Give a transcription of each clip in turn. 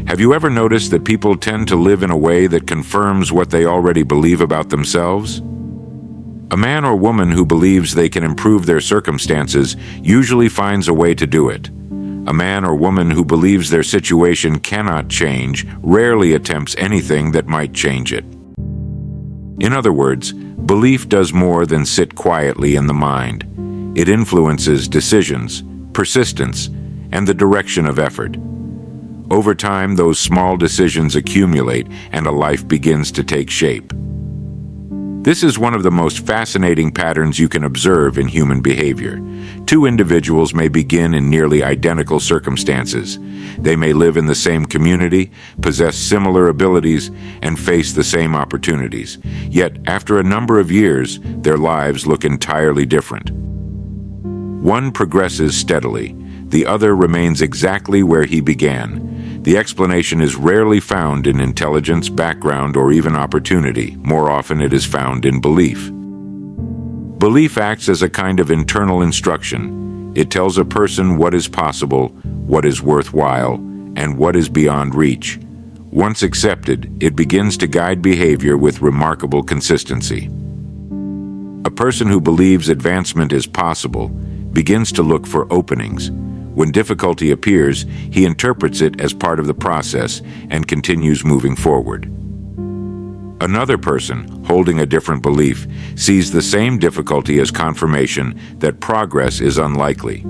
Have you ever noticed that people tend to live in a way that confirms what they already believe about themselves? A man or woman who believes they can improve their circumstances usually finds a way to do it. A man or woman who believes their situation cannot change rarely attempts anything that might change it. In other words, belief does more than sit quietly in the mind. It influences decisions, persistence, and the direction of effort. Over time, those small decisions accumulate and a life begins to take shape. This is one of the most fascinating patterns you can observe in human behavior. Two individuals may begin in nearly identical circumstances. They may live in the same community, possess similar abilities, and face the same opportunities. Yet, after a number of years, their lives look entirely different. One progresses steadily. The other remains exactly where he began. The explanation is rarely found in intelligence, background, or even opportunity. More often it is found in belief. Belief acts as a kind of internal instruction. It tells a person what is possible, what is worthwhile, and what is beyond reach. Once accepted, it begins to guide behavior with remarkable consistency. A person who believes advancement is possible begins to look for openings. When difficulty appears, he interprets it as part of the process and continues moving forward. Another person, holding a different belief, sees the same difficulty as confirmation that progress is unlikely.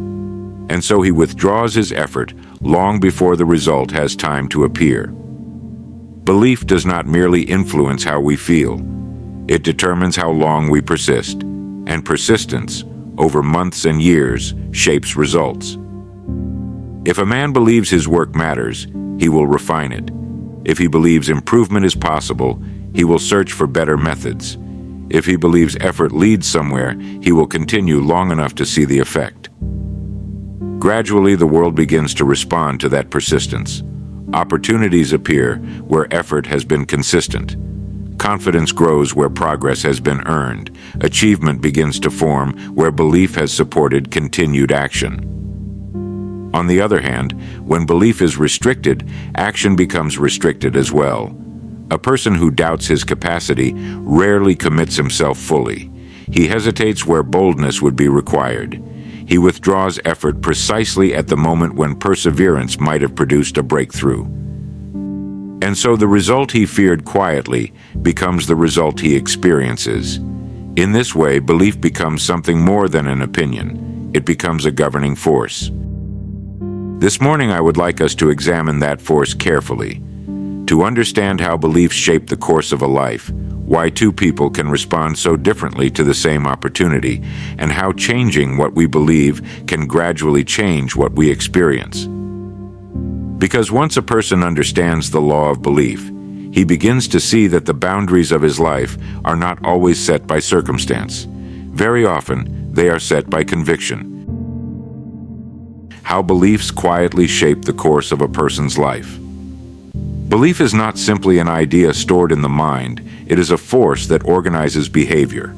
And so he withdraws his effort long before the result has time to appear. Belief does not merely influence how we feel. It determines how long we persist, and persistence, over months and years, shapes results. If a man believes his work matters, he will refine it. If he believes improvement is possible, he will search for better methods. If he believes effort leads somewhere, he will continue long enough to see the effect. Gradually, the world begins to respond to that persistence. Opportunities appear where effort has been consistent. Confidence grows where progress has been earned. Achievement begins to form where belief has supported continued action. On the other hand, when belief is restricted, action becomes restricted as well. A person who doubts his capacity rarely commits himself fully. He hesitates where boldness would be required. He withdraws effort precisely at the moment when perseverance might have produced a breakthrough. And so the result he feared quietly becomes the result he experiences. In this way, belief becomes something more than an opinion. It becomes a governing force. This morning, I would like us to examine that force carefully, to understand how beliefs shape the course of a life, why two people can respond so differently to the same opportunity, and how changing what we believe can gradually change what we experience. Because once a person understands the law of belief, he begins to see that the boundaries of his life are not always set by circumstance. Very often, they are set by conviction. How beliefs quietly shape the course of a person's life. Belief is not simply an idea stored in the mind, it is a force that organizes behavior.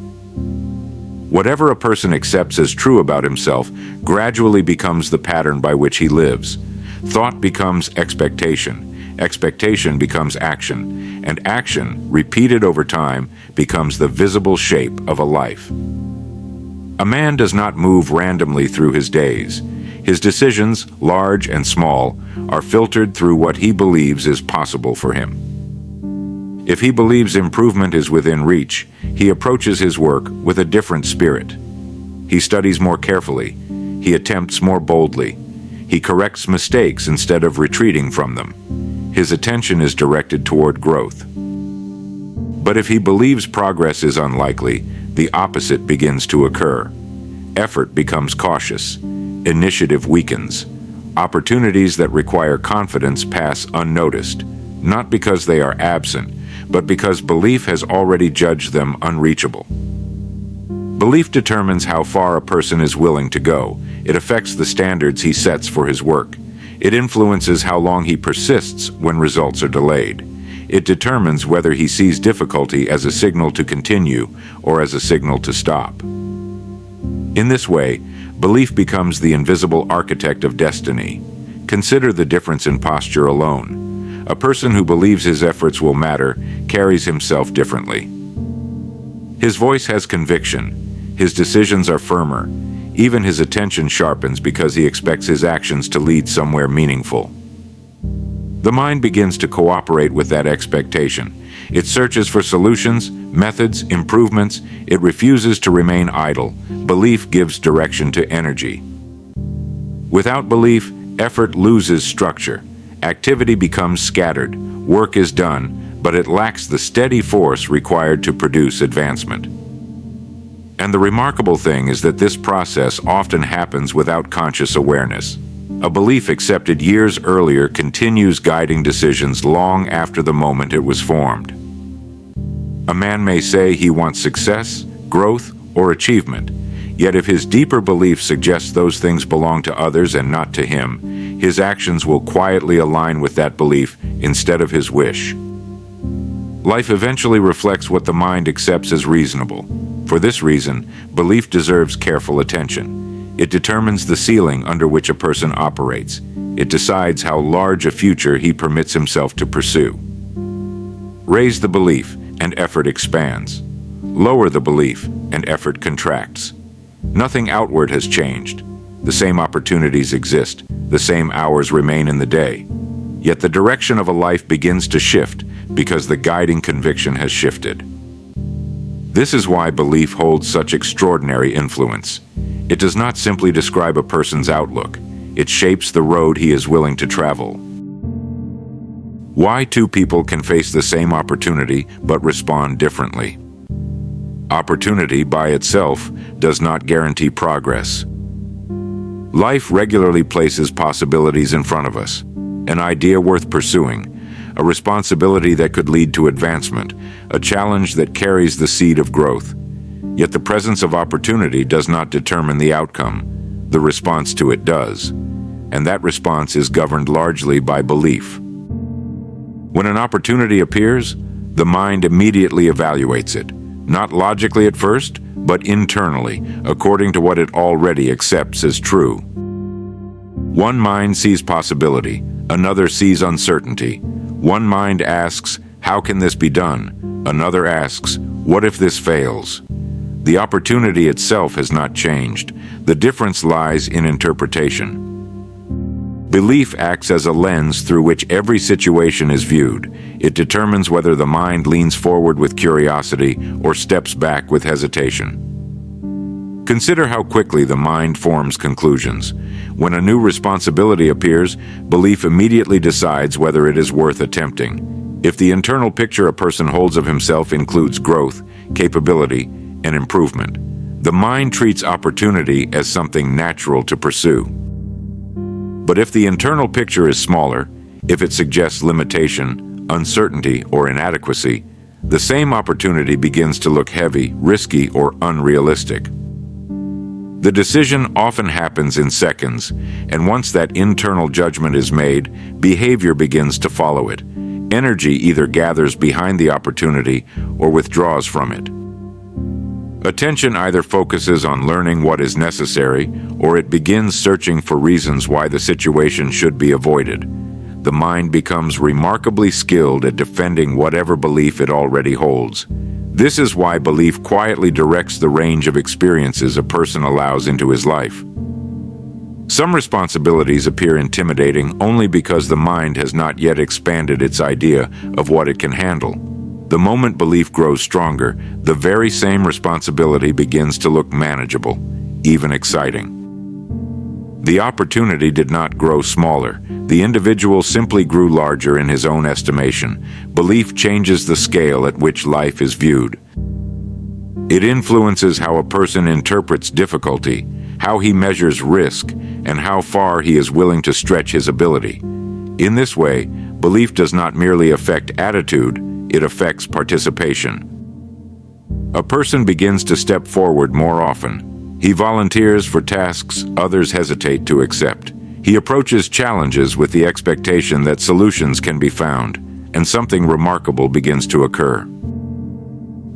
Whatever a person accepts as true about himself gradually becomes the pattern by which he lives. Thought becomes expectation, expectation becomes action, and action, repeated over time, becomes the visible shape of a life. A man does not move randomly through his days. His decisions, large and small, are filtered through what he believes is possible for him. If he believes improvement is within reach, he approaches his work with a different spirit. He studies more carefully. He attempts more boldly. He corrects mistakes instead of retreating from them. His attention is directed toward growth. But if he believes progress is unlikely, the opposite begins to occur. Effort becomes cautious. Initiative weakens. Opportunities that require confidence pass unnoticed, not because they are absent, but because belief has already judged them unreachable. Belief determines how far a person is willing to go. It affects the standards he sets for his work. It influences how long he persists when results are delayed. It determines whether he sees difficulty as a signal to continue or as a signal to stop. In this way, belief becomes the invisible architect of destiny. Consider the difference in posture alone. A person who believes his efforts will matter carries himself differently. His voice has conviction. His decisions are firmer. Even his attention sharpens because he expects his actions to lead somewhere meaningful. The mind begins to cooperate with that expectation. It searches for solutions, methods, improvements. It refuses to remain idle. Belief gives direction to energy. Without belief, effort loses structure. Activity becomes scattered. Work is done, but it lacks the steady force required to produce advancement. And the remarkable thing is that this process often happens without conscious awareness. A belief accepted years earlier continues guiding decisions long after the moment it was formed. A man may say he wants success, growth, or achievement, yet if his deeper belief suggests those things belong to others and not to him, his actions will quietly align with that belief instead of his wish. Life eventually reflects what the mind accepts as reasonable. For this reason, belief deserves careful attention. It determines the ceiling under which a person operates. It decides how large a future he permits himself to pursue. Raise the belief, and effort expands. Lower the belief, and effort contracts. Nothing outward has changed. The same opportunities exist. The same hours remain in the day. Yet the direction of a life begins to shift because the guiding conviction has shifted. This is why belief holds such extraordinary influence. It does not simply describe a person's outlook. It shapes the road he is willing to travel. Why two people can face the same opportunity but respond differently. Opportunity by itself does not guarantee progress. Life regularly places possibilities in front of us, an idea worth pursuing, a responsibility that could lead to advancement, a challenge that carries the seed of growth. Yet the presence of opportunity does not determine the outcome. The response to it does, and that response is governed largely by belief. When an opportunity appears, the mind immediately evaluates it, not logically at first, but internally, according to what it already accepts as true. One mind sees possibility, another sees uncertainty. One mind asks, "How can this be done?" Another asks, "What if this fails?" The opportunity itself has not changed. The difference lies in interpretation. Belief acts as a lens through which every situation is viewed. It determines whether the mind leans forward with curiosity or steps back with hesitation. Consider how quickly the mind forms conclusions. When a new responsibility appears, belief immediately decides whether it is worth attempting. If the internal picture a person holds of himself includes growth, capability, and improvement, the mind treats opportunity as something natural to pursue. But if the internal picture is smaller, if it suggests limitation, uncertainty, or inadequacy, the same opportunity begins to look heavy, risky, or unrealistic. The decision often happens in seconds, and once that internal judgment is made, behavior begins to follow it. Energy either gathers behind the opportunity or withdraws from it. Attention either focuses on learning what is necessary, or it begins searching for reasons why the situation should be avoided. The mind becomes remarkably skilled at defending whatever belief it already holds. This is why belief quietly directs the range of experiences a person allows into his life. Some responsibilities appear intimidating only because the mind has not yet expanded its idea of what it can handle. The moment belief grows stronger, the very same responsibility begins to look manageable, even exciting. The opportunity did not grow smaller. The individual simply grew larger in his own estimation. Belief changes the scale at which life is viewed. It influences how a person interprets difficulty, how he measures risk, and how far he is willing to stretch his ability. In this way, belief does not merely affect attitude, it affects participation. A person begins to step forward more often. He volunteers for tasks others hesitate to accept. He approaches challenges with the expectation that solutions can be found, and something remarkable begins to occur.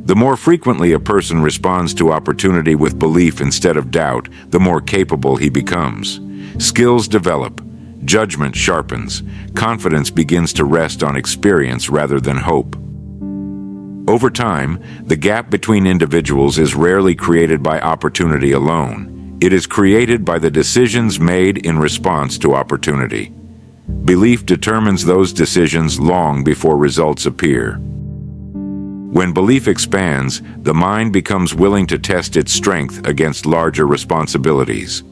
The more frequently a person responds to opportunity with belief instead of doubt, the more capable he becomes. Skills develop, Judgment sharpens. Confidence begins to rest on experience rather than hope. Over time, the gap between individuals is rarely created by opportunity alone. It is created by the decisions made in response to opportunity. Belief determines those decisions long before results appear. When belief expands, the mind becomes willing to test its strength against larger responsibilities.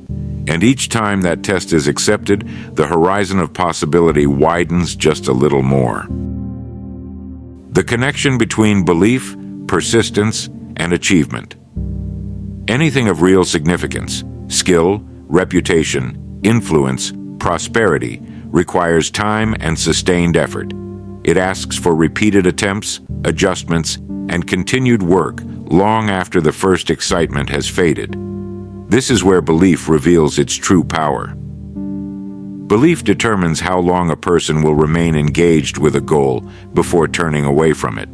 And each time that test is accepted, the horizon of possibility widens just a little more. The connection between belief, persistence, and achievement. Anything of real significance, skill, reputation, influence, prosperity, requires time and sustained effort. It asks for repeated attempts, adjustments, and continued work long after the first excitement has faded. This is where belief reveals its true power. Belief determines how long a person will remain engaged with a goal before turning away from it.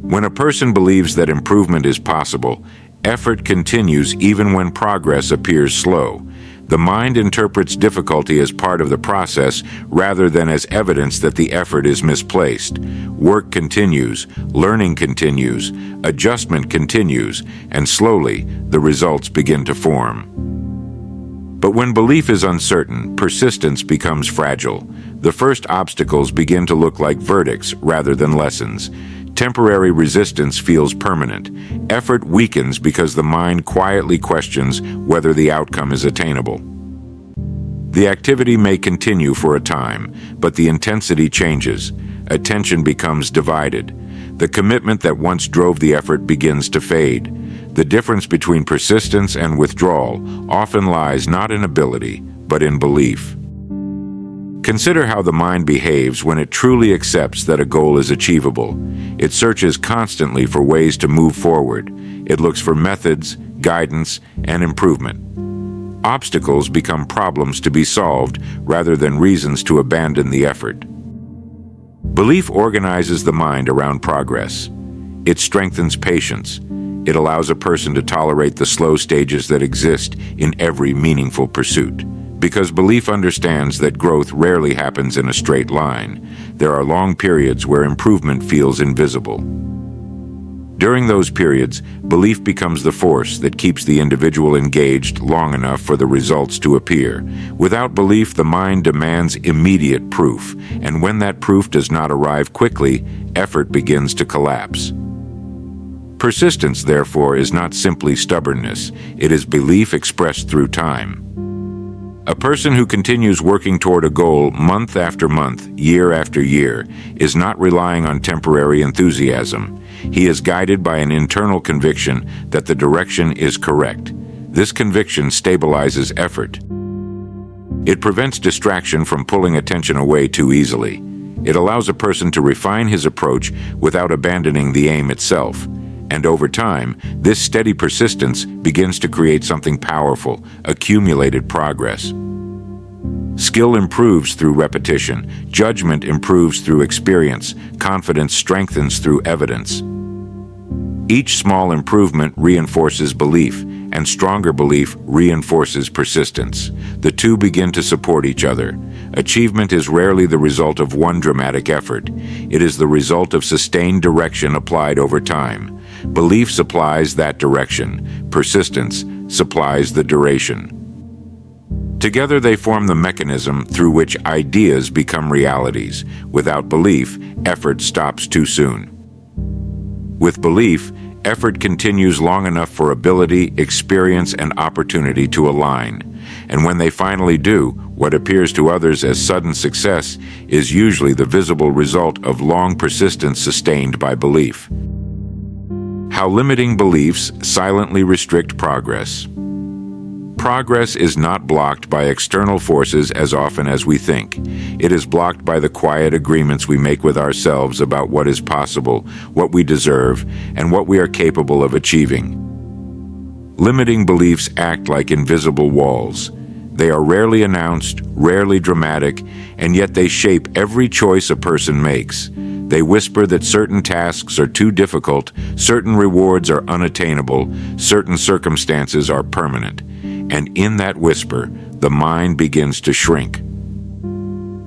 When a person believes that improvement is possible, effort continues even when progress appears slow. The mind interprets difficulty as part of the process rather than as evidence that the effort is misplaced. Work continues, learning continues, adjustment continues, and slowly the results begin to form. But when belief is uncertain, persistence becomes fragile. The first obstacles begin to look like verdicts rather than lessons. Temporary resistance feels permanent. Effort weakens because the mind quietly questions whether the outcome is attainable. The activity may continue for a time, but the intensity changes. Attention becomes divided. The commitment that once drove the effort begins to fade. The difference between persistence and withdrawal often lies not in ability, but in belief. Consider how the mind behaves when it truly accepts that a goal is achievable. It searches constantly for ways to move forward. It looks for methods, guidance, and improvement. Obstacles become problems to be solved rather than reasons to abandon the effort. Belief organizes the mind around progress. It strengthens patience. It allows a person to tolerate the slow stages that exist in every meaningful pursuit. Because belief understands that growth rarely happens in a straight line, there are long periods where improvement feels invisible. During those periods, belief becomes the force that keeps the individual engaged long enough for the results to appear. Without belief, the mind demands immediate proof, and when that proof does not arrive quickly, effort begins to collapse. Persistence, therefore, is not simply stubbornness. It is belief expressed through time. A person who continues working toward a goal month after month, year after year, is not relying on temporary enthusiasm. He is guided by an internal conviction that the direction is correct. This conviction stabilizes effort. It prevents distraction from pulling attention away too easily. It allows a person to refine his approach without abandoning the aim itself. And over time, this steady persistence begins to create something powerful, accumulated progress. Skill improves through repetition, judgment improves through experience, confidence strengthens through evidence. Each small improvement reinforces belief, and stronger belief reinforces persistence. The two begin to support each other. Achievement is rarely the result of one dramatic effort. It is the result of sustained direction applied over time. Belief supplies that direction. Persistence supplies the duration. Together they form the mechanism through which ideas become realities. Without belief, effort stops too soon. With belief, effort continues long enough for ability, experience, and opportunity to align. And when they finally do, what appears to others as sudden success is usually the visible result of long persistence sustained by belief. How limiting beliefs silently restrict progress. Progress is not blocked by external forces as often as we think. It is blocked by the quiet agreements we make with ourselves about what is possible, what we deserve, and what we are capable of achieving. Limiting beliefs act like invisible walls. They are rarely announced, rarely dramatic, and yet they shape every choice a person makes. They whisper that certain tasks are too difficult, certain rewards are unattainable, certain circumstances are permanent. And in that whisper, the mind begins to shrink.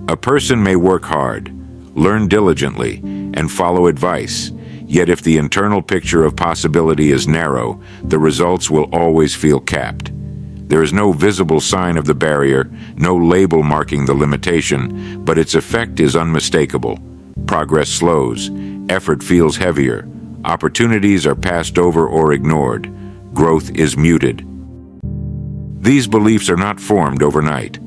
A person may work hard, learn diligently, and follow advice, yet if the internal picture of possibility is narrow, the results will always feel capped. There is no visible sign of the barrier, no label marking the limitation, but its effect is unmistakable. Progress slows, effort feels heavier, opportunities are passed over or ignored, growth is muted. These beliefs are not formed overnight.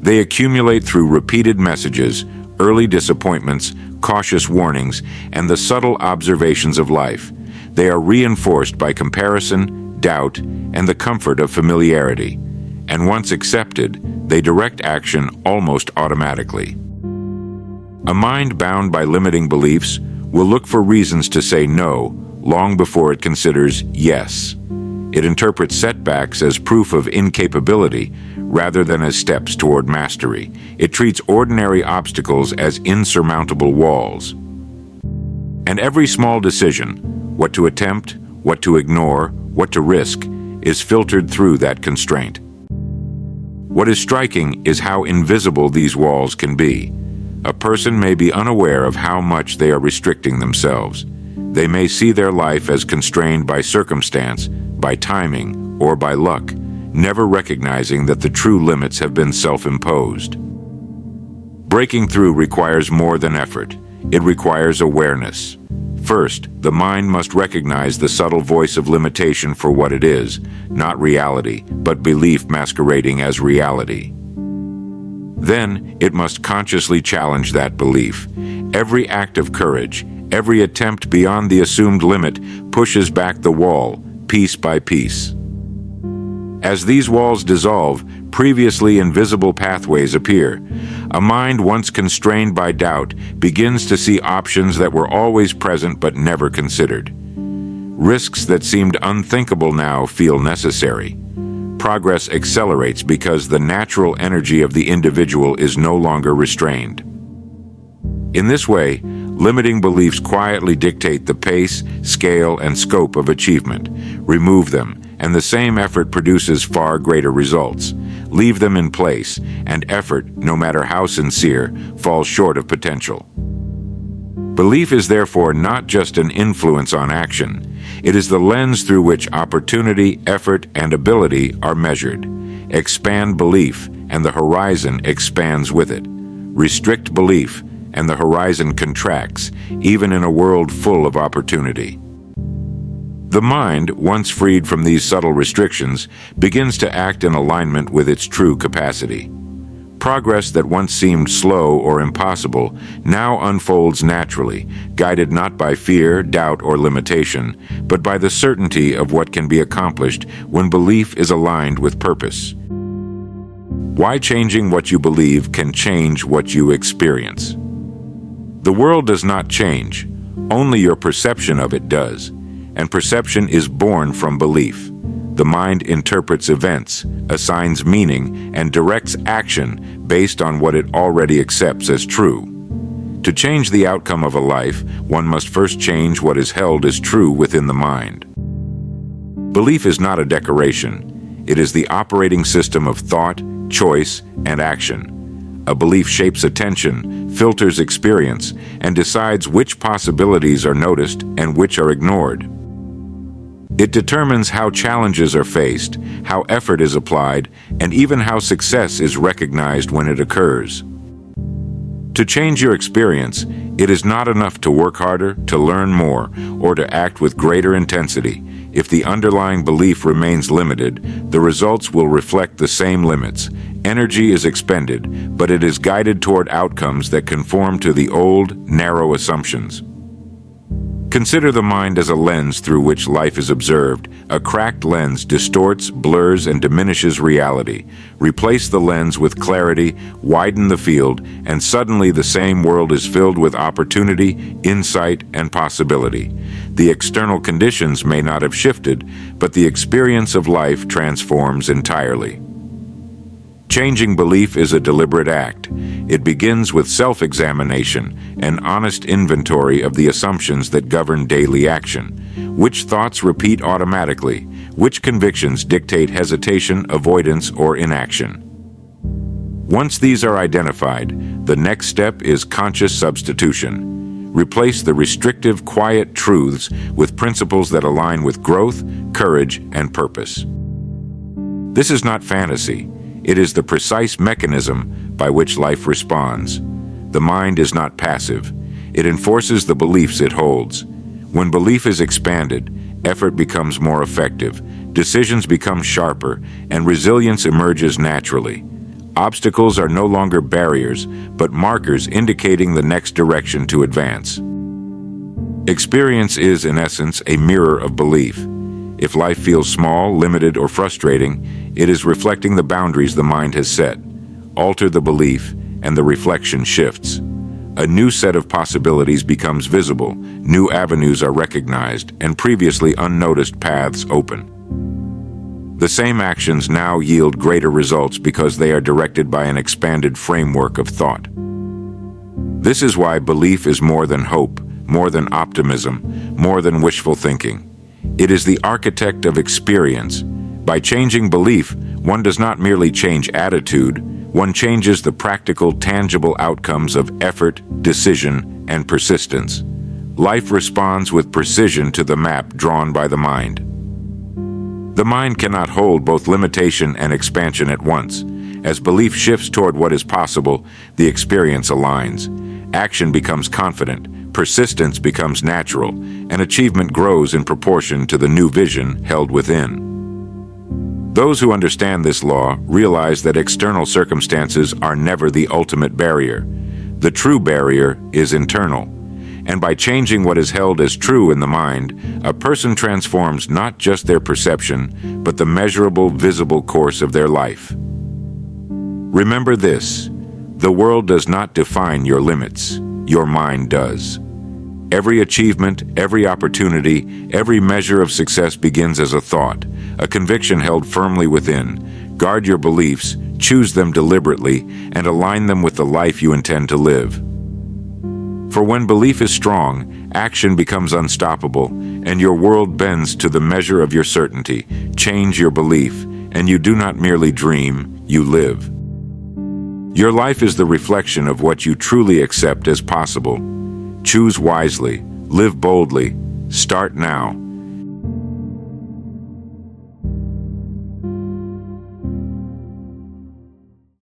They accumulate through repeated messages, early disappointments, cautious warnings, and the subtle observations of life. They are reinforced by comparison, doubt, and the comfort of familiarity. And once accepted, they direct action almost automatically. A mind bound by limiting beliefs will look for reasons to say no long before it considers yes. It interprets setbacks as proof of incapability rather than as steps toward mastery. It treats ordinary obstacles as insurmountable walls. And every small decision, what to attempt, what to ignore, what to risk, is filtered through that constraint. What is striking is how invisible these walls can be. A person may be unaware of how much they are restricting themselves. They may see their life as constrained by circumstance, by timing, or by luck, never recognizing that the true limits have been self-imposed. Breaking through requires more than effort. It requires awareness. First, the mind must recognize the subtle voice of limitation for what it is, not reality, but belief masquerading as reality. Then, it must consciously challenge that belief. Every act of courage, every attempt beyond the assumed limit pushes back the wall, piece by piece. As these walls dissolve, previously invisible pathways appear. A mind once constrained by doubt begins to see options that were always present but never considered. Risks that seemed unthinkable now feel necessary. Progress accelerates because the natural energy of the individual is no longer restrained. In this way, limiting beliefs quietly dictate the pace, scale, and scope of achievement. Remove them, and the same effort produces far greater results. Leave them in place, and effort, no matter how sincere, falls short of potential. Belief is therefore not just an influence on action. It is the lens through which opportunity, effort, and ability are measured. Expand belief, and the horizon expands with it. Restrict belief, and the horizon contracts, even in a world full of opportunity. The mind, once freed from these subtle restrictions, begins to act in alignment with its true capacity. Progress that once seemed slow or impossible now unfolds naturally, guided not by fear, doubt, or limitation, but by the certainty of what can be accomplished when belief is aligned with purpose. Why changing what you believe can change what you experience. The world does not change, only your perception of it does, and perception is born from belief. The mind interprets events, assigns meaning, and directs action based on what it already accepts as true. To change the outcome of a life, one must first change what is held as true within the mind. Belief is not a decoration. It is the operating system of thought, choice, and action. A belief shapes attention, filters experience, and decides which possibilities are noticed and which are ignored. It determines how challenges are faced, how effort is applied, and even how success is recognized when it occurs. To change your experience, it is not enough to work harder, to learn more, or to act with greater intensity. If the underlying belief remains limited, the results will reflect the same limits. Energy is expended, but it is guided toward outcomes that conform to the old, narrow assumptions. Consider the mind as a lens through which life is observed. A cracked lens distorts, blurs, and diminishes reality. Replace the lens with clarity, widen the field, and suddenly the same world is filled with opportunity, insight, and possibility. The external conditions may not have shifted, but the experience of life transforms entirely. Changing belief is a deliberate act. It begins with self-examination, an honest inventory of the assumptions that govern daily action. Which thoughts repeat automatically? Which convictions dictate hesitation, avoidance, or inaction? Once these are identified, the next step is conscious substitution. Replace the restrictive, quiet truths with principles that align with growth, courage, and purpose. This is not fantasy. It is the precise mechanism by which life responds. The mind is not passive. It enforces the beliefs it holds. When belief is expanded, effort becomes more effective, decisions become sharper, and resilience emerges naturally. Obstacles are no longer barriers, but markers indicating the next direction to advance. Experience is, in essence, a mirror of belief. If life feels small, limited, or frustrating, it is reflecting the boundaries the mind has set. Alter the belief, and the reflection shifts. A new set of possibilities becomes visible, new avenues are recognized, and previously unnoticed paths open. The same actions now yield greater results because they are directed by an expanded framework of thought. This is why belief is more than hope, more than optimism, more than wishful thinking. It is the architect of experience. By changing belief, one does not merely change attitude, one changes the practical, tangible outcomes of effort, decision, and persistence. Life responds with precision to the map drawn by the mind. The mind cannot hold both limitation and expansion at once. As belief shifts toward what is possible, the experience aligns. Action becomes confident, persistence becomes natural, and achievement grows in proportion to the new vision held within. Those who understand this law realize that external circumstances are never the ultimate barrier. The true barrier is internal. And by changing what is held as true in the mind, a person transforms not just their perception, but the measurable, visible course of their life. Remember this: the world does not define your limits, your mind does. Every achievement, every opportunity, every measure of success begins as a thought, a conviction held firmly within. Guard your beliefs, choose them deliberately, and align them with the life you intend to live. For when belief is strong, action becomes unstoppable, and your world bends to the measure of your certainty. Change your belief, and you do not merely dream, you live. Your life is the reflection of what you truly accept as possible. Choose wisely, live boldly, start now,